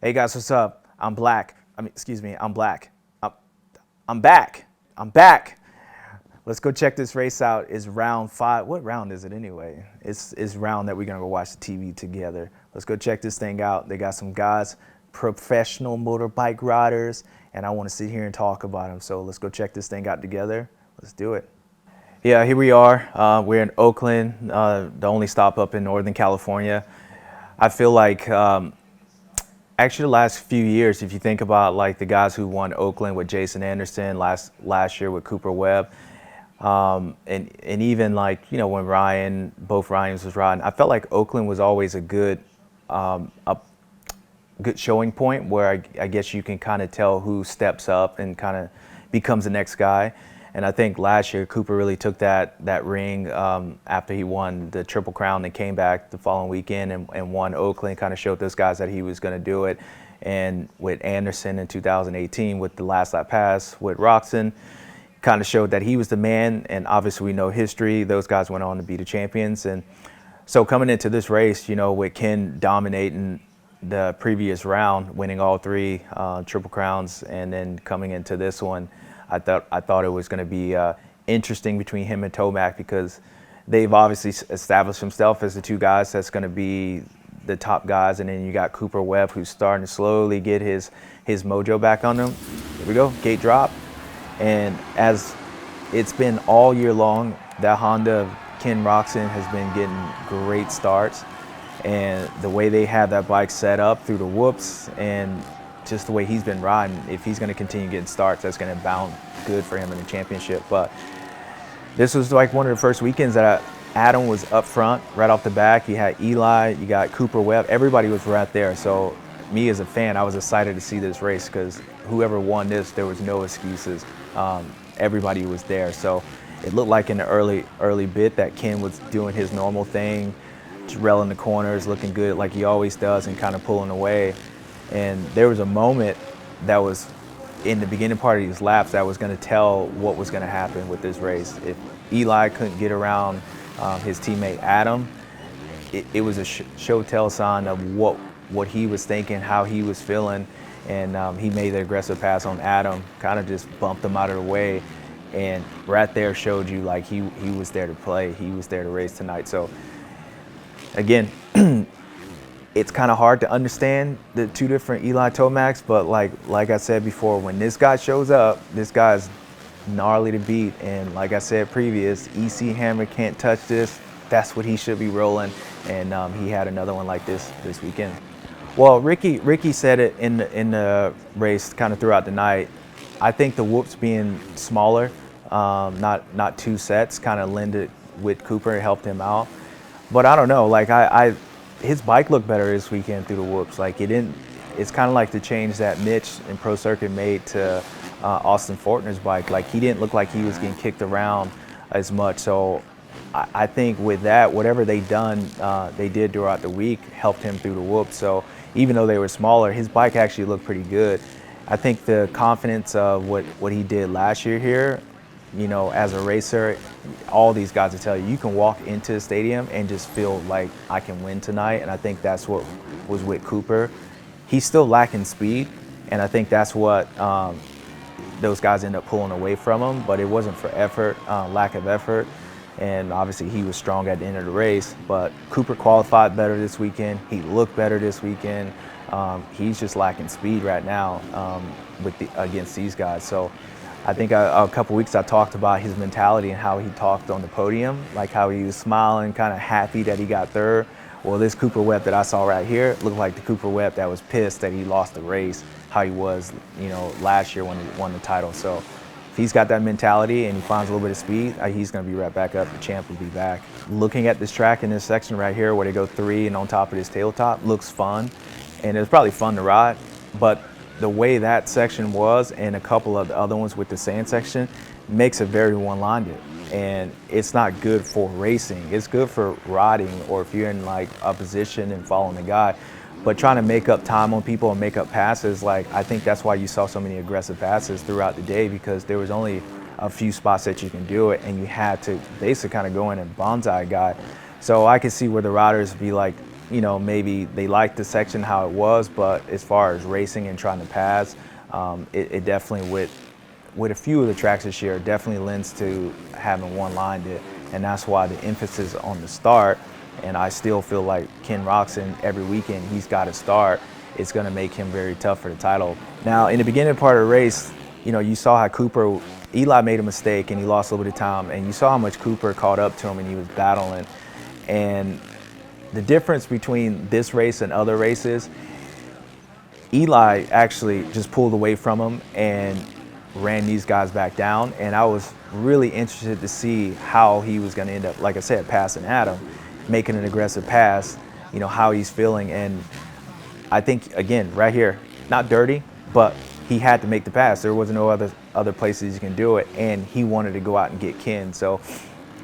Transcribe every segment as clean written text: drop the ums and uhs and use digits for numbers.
Hey guys, what's up? I'm black. Excuse me, I'm black. I'm back. I'm back. Let's go check this race out. It's round 5. What round is it anyway? It's round that we're gonna go watch the TV together. Let's go check this thing out. They got some guys, professional motorbike riders, and I want to sit here and talk about them. So let's go check this thing out together. Let's do it. Yeah, here we are. We're in Oakland, the only stop up in Northern California. I feel like actually the last few years, if you think about like the guys who won Oakland with Jason Anderson last year with Cooper Webb, and even like, you know, when both Ryans was riding, I felt like Oakland was always a good showing point where I guess you can kind of tell who steps up and kind of becomes the next guy. And I think last year Cooper really took that ring after he won the Triple Crown and came back the following weekend and won Oakland, kind of showed those guys that he was going to do it. And with Anderson in 2018 with the last lap pass with Roxon, kind of showed that he was the man. And obviously we know history, those guys went on to be the champions. And so coming into this race, you know, with Ken dominating the previous round, winning all 3 Triple Crowns, and then coming into this one, I thought it was going to be interesting between him and Tomac, because they've obviously established himself as the 2 guys that's going to be the top guys, and then you got Cooper Webb, who's starting to slowly get his mojo back on him. Here we go, gate drop. And as it's been all year long, that Honda Ken Roczen has been getting great starts, and the way they have that bike set up through the whoops and just the way he's been riding, if he's going to continue getting starts, that's going to bound good for him in the championship. But this was like one of the first weekends that Adam was up front right off the back. You had Eli, you got Cooper Webb, everybody was right there. So me as a fan, I was excited to see this race, because whoever won this, there was no excuses. Everybody was there. So it looked like in the early bit that Ken was doing his normal thing, just railing the corners, looking good like he always does, and kind of pulling away. And there was a moment that was in the beginning part of these laps that was going to tell what was going to happen with this race. If Eli couldn't get around his teammate Adam, it was a show-tell sign of what he was thinking, how he was feeling, and he made the aggressive pass on Adam, kind of just bumped him out of the way, and right there showed you like he was there to play, he was there to race tonight. So again, it's kind of hard to understand the 2 different Eli Tomacs, but like I said before, when this guy shows up, this guy's gnarly to beat. And like I said previous, EC Hammer can't touch this. That's what he should be rolling. And he had another one like this weekend. Well, Ricky said it in the race kind of throughout the night. I think the whoops being smaller, not 2 sets, kind of lended with Cooper, it helped him out. But I don't know, like his bike looked better this weekend through the whoops. Like it's kind of like the change that Mitch in Pro Circuit made to Austin Fortner's bike. Like he didn't look like he was getting kicked around as much. So I think with that, whatever they did throughout the week helped him through the whoops. So even though they were smaller, his bike actually looked pretty good. I think the confidence of what he did last year here, you know, as a racer, all these guys will tell you, you can walk into the stadium and just feel like I can win tonight. And I think that's what was with Cooper. He's still lacking speed, and I think that's what those guys end up pulling away from him. But it wasn't for effort, lack of effort. And obviously he was strong at the end of the race. But Cooper qualified better this weekend. He looked better this weekend. He's just lacking speed right now against these guys. So I think a couple weeks I talked about his mentality and how he talked on the podium, like how he was smiling, kind of happy that he got third. Well, this Cooper Webb that I saw right here looked like the Cooper Webb that was pissed that he lost the race, how he was, you know, last year when he won the title. So if he's got that mentality and he finds a little bit of speed, he's going to be right back up. The champ will be back. Looking at this track in this section right here where they go 3 and on top of this tabletop looks fun, and it was probably fun to ride, but the way that section was and a couple of the other ones with the sand section makes it very one-lined, and it's not good for racing. It's good for riding, or if you're in like a position and following the guy, but trying to make up time on people and make up passes, like I think that's why you saw so many aggressive passes throughout the day, because there was only a few spots that you can do it, and you had to basically kind of go in and bonsai guy. So I could see where the riders be like maybe they liked the section how it was, but as far as racing and trying to pass, it definitely with a few of the tracks this year definitely lends to having one line to, and that's why the emphasis on the start. And I still feel like Ken Roczen, every weekend he's got to start. It's going to make him very tough for the title. Now, in the beginning part of the race, you saw how Eli made a mistake and he lost a little bit of time, and you saw how much Cooper caught up to him and he was battling. And the difference between this race and other races, Eli actually just pulled away from him and ran these guys back down. And I was really interested to see how he was going to end up, like I said, passing Adam, making an aggressive pass, how he's feeling. And I think, again, right here, not dirty, but he had to make the pass. There was no other places you can do it, and he wanted to go out and get Ken. So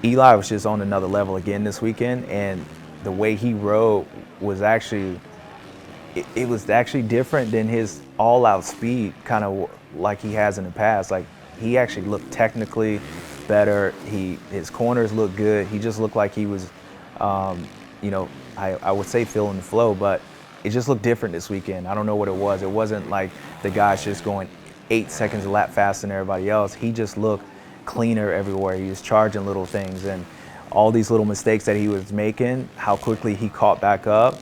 Eli was just on another level again this weekend, and the way he rode was actually, it was actually different than his all-out speed, kind of like he has in the past. Like, he actually looked technically better. His corners looked good. He just looked like he was, I would say feeling the flow, but it just looked different this weekend. I don't know what it was. It wasn't like the guy's just going 8 seconds a lap faster than everybody else. He just looked cleaner everywhere. He was charging little things, and all these little mistakes that he was making, how quickly he caught back up,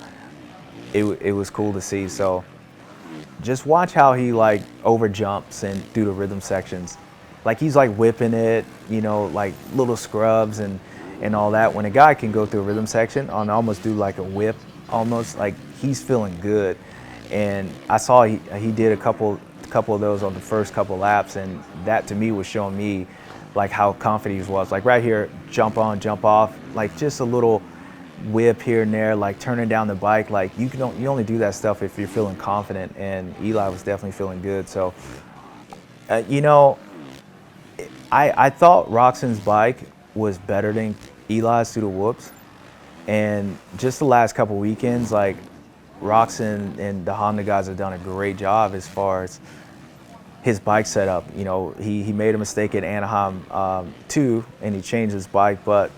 it was cool to see. So just watch how he like over jumps and do the rhythm sections. Like, he's like whipping it, like little scrubs and all that. When a guy can go through a rhythm section and almost do like a whip, almost like he's feeling good. And I saw he did a couple of those on the first couple laps, and that to me was showing me like how confident he was. Like right here, jump on, jump off, like just a little whip here and there, like turning down the bike. Like you only do that stuff if you're feeling confident, and Eli was definitely feeling good. So I thought Roczen's bike was better than Eli's through the whoops, and just the last couple weekends, like Roczen and the Honda guys have done a great job as far as his bike setup. He made a mistake at Anaheim too, and he changed his bike. But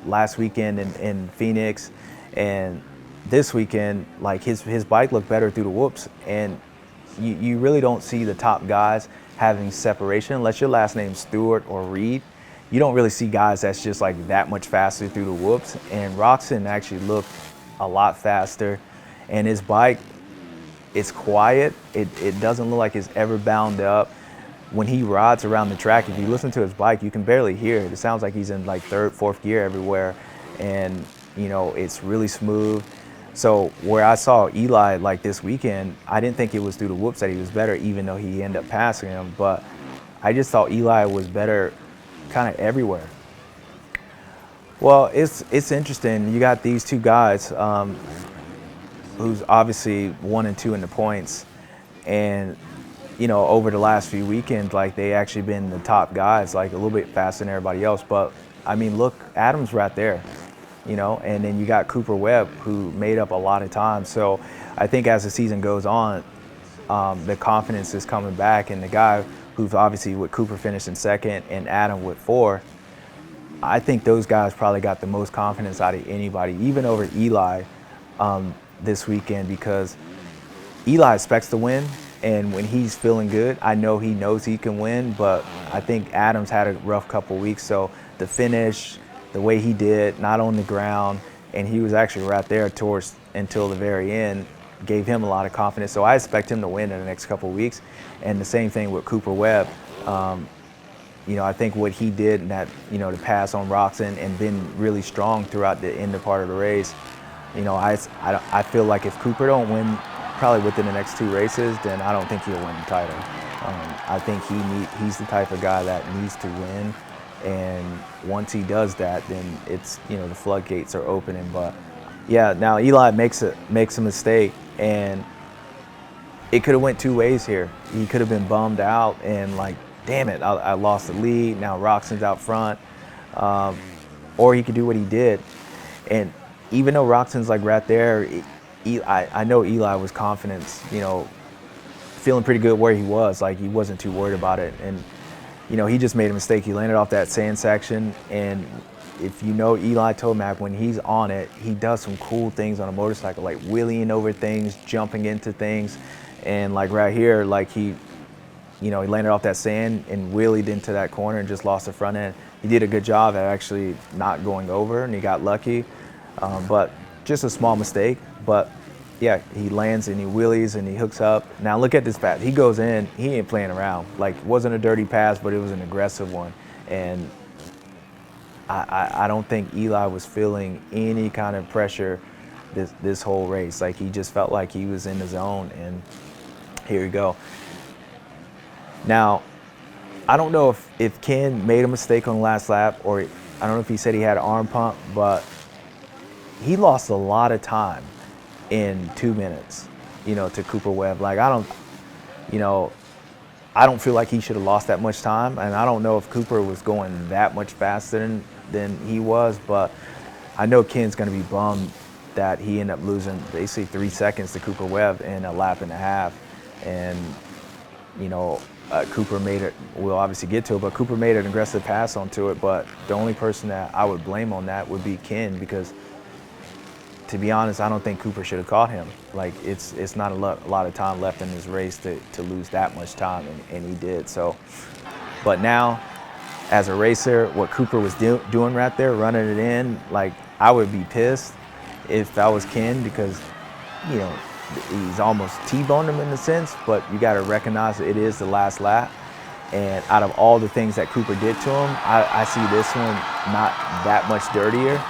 last weekend in Phoenix and this weekend, like his bike looked better through the whoops. And you really don't see the top guys having separation unless your last name's Stewart or Reed. You don't really see guys that's just like that much faster through the whoops. And Roczen actually looked a lot faster, and his bike, it's quiet. It doesn't look like it's ever bound up. When he rides around the track, if you listen to his bike, you can barely hear it. It sounds like he's in like third, fourth gear everywhere. And, it's really smooth. So where I saw Eli like this weekend, I didn't think it was through the whoops that he was better, even though he ended up passing him. But I just thought Eli was better kind of everywhere. Well, it's interesting. You got these two guys who's obviously 1 and 2 in the points, and over the last few weekends, like they actually been the top guys, like a little bit faster than everybody else. But I mean, look, Adam's right there, and then you got Cooper Webb, who made up a lot of time. So I think as the season goes on, the confidence is coming back, and the guy who's obviously with Cooper finished in second and Adam with 4th, I think those guys probably got the most confidence out of anybody, even over Eli this weekend, because Eli expects to win, and when he's feeling good, I know he knows he can win. But I think Adam's had a rough couple weeks, so the finish, the way he did, not on the ground, and he was actually right there until the very end, gave him a lot of confidence. So I expect him to win in the next couple weeks. And the same thing with Cooper Webb. I think what he did in that, to pass on Roczen and been really strong throughout the end part of the race. I feel like if Cooper don't win probably within the next 2 races, then I don't think he'll win the title. I think he's the type of guy that needs to win, and once he does that, then it's the floodgates are opening. But yeah, now Eli makes a mistake, and it could have went 2 ways here. He could have been bummed out and like, damn it, I lost the lead. Now Roczen's out front, or he could do what he did. And even though Roczen's like right there, I know Eli was confident, feeling pretty good where he was. Like, he wasn't too worried about it. And, he just made a mistake. He landed off that sand section, and if you know Eli Tomac, when he's on it, he does some cool things on a motorcycle, like wheeling over things, jumping into things. And like right here, like he landed off that sand and wheelied into that corner and just lost the front end. He did a good job at actually not going over, and he got lucky, but just a small mistake. But yeah, he lands and he wheelies and he hooks up. Now look at this pass. He goes in, he ain't playing around. Like, it wasn't a dirty pass, but it was an aggressive one. And I don't think Eli was feeling any kind of pressure this whole race. Like, he just felt like he was in the zone, and here we go. Now, I don't know if Ken made a mistake on the last lap, or I don't know if he said he had an arm pump, but he lost a lot of time in 2 minutes, to Cooper Webb. Like, I don't feel like he should have lost that much time, and I don't know if Cooper was going that much faster than he was, but I know Ken's going to be bummed that he ended up losing basically 3 seconds to Cooper Webb in a lap and a half. And, Cooper made it, we'll obviously get to it, but Cooper made an aggressive pass onto it, but the only person that I would blame on that would be Ken, because to be honest, I don't think Cooper should have caught him. Like, it's not a lot of time left in this race to lose that much time, and he did. So, but now, as a racer, what Cooper was doing right there, running it in, like, I would be pissed if I was Ken, because, he's almost T-boned him in a sense, but you got to recognize that it is the last lap. And out of all the things that Cooper did to him, I see this one not that much dirtier.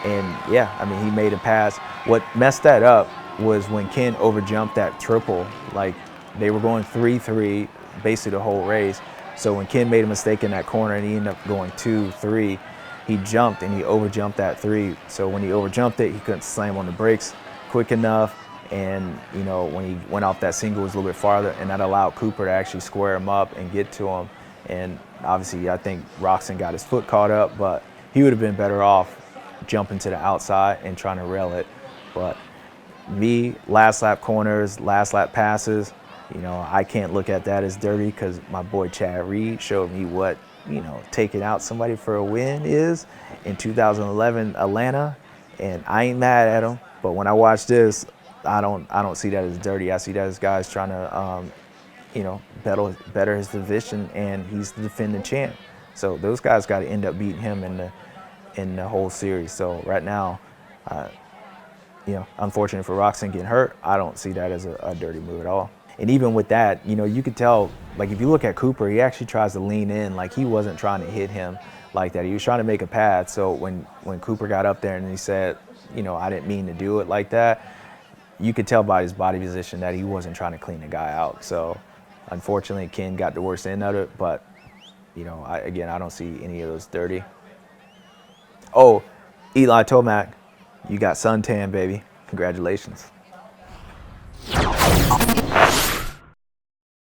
And yeah, I mean, he made a pass. What messed that up was when Ken overjumped that triple. Like, they were going 3-3 basically the whole race. So when Ken made a mistake in that corner and he ended up going 2-3, he jumped and he overjumped that 3. So when he overjumped it, he couldn't slam on the brakes quick enough. And, when he went off that single, it was a little bit farther, and that allowed Cooper to actually square him up and get to him. And obviously, I think Roczen got his foot caught up, but he would have been better off jumping to the outside and trying to rail it. But me, last lap corners, last lap passes, I can't look at that as dirty, because my boy Chad Reed showed me what, taking out somebody for a win is in 2011 Atlanta, and I ain't mad at him. But when I watch this, I don't see that as dirty. I see that as guys trying to, better his division, and he's the defending champ. So those guys got to end up beating him in the whole series. So right now, unfortunate for Roczen getting hurt, I don't see that as a dirty move at all. And even with that, you could tell, like, if you look at Cooper, he actually tries to lean in. Like, he wasn't trying to hit him like that. He was trying to make a path. So when Cooper got up there and he said, I didn't mean to do it like that, you could tell by his body position that he wasn't trying to clean the guy out. So unfortunately, Ken got the worst end of it. But, I don't see any of those dirty. Oh, Eli Tomac, you got suntan, baby. Congratulations.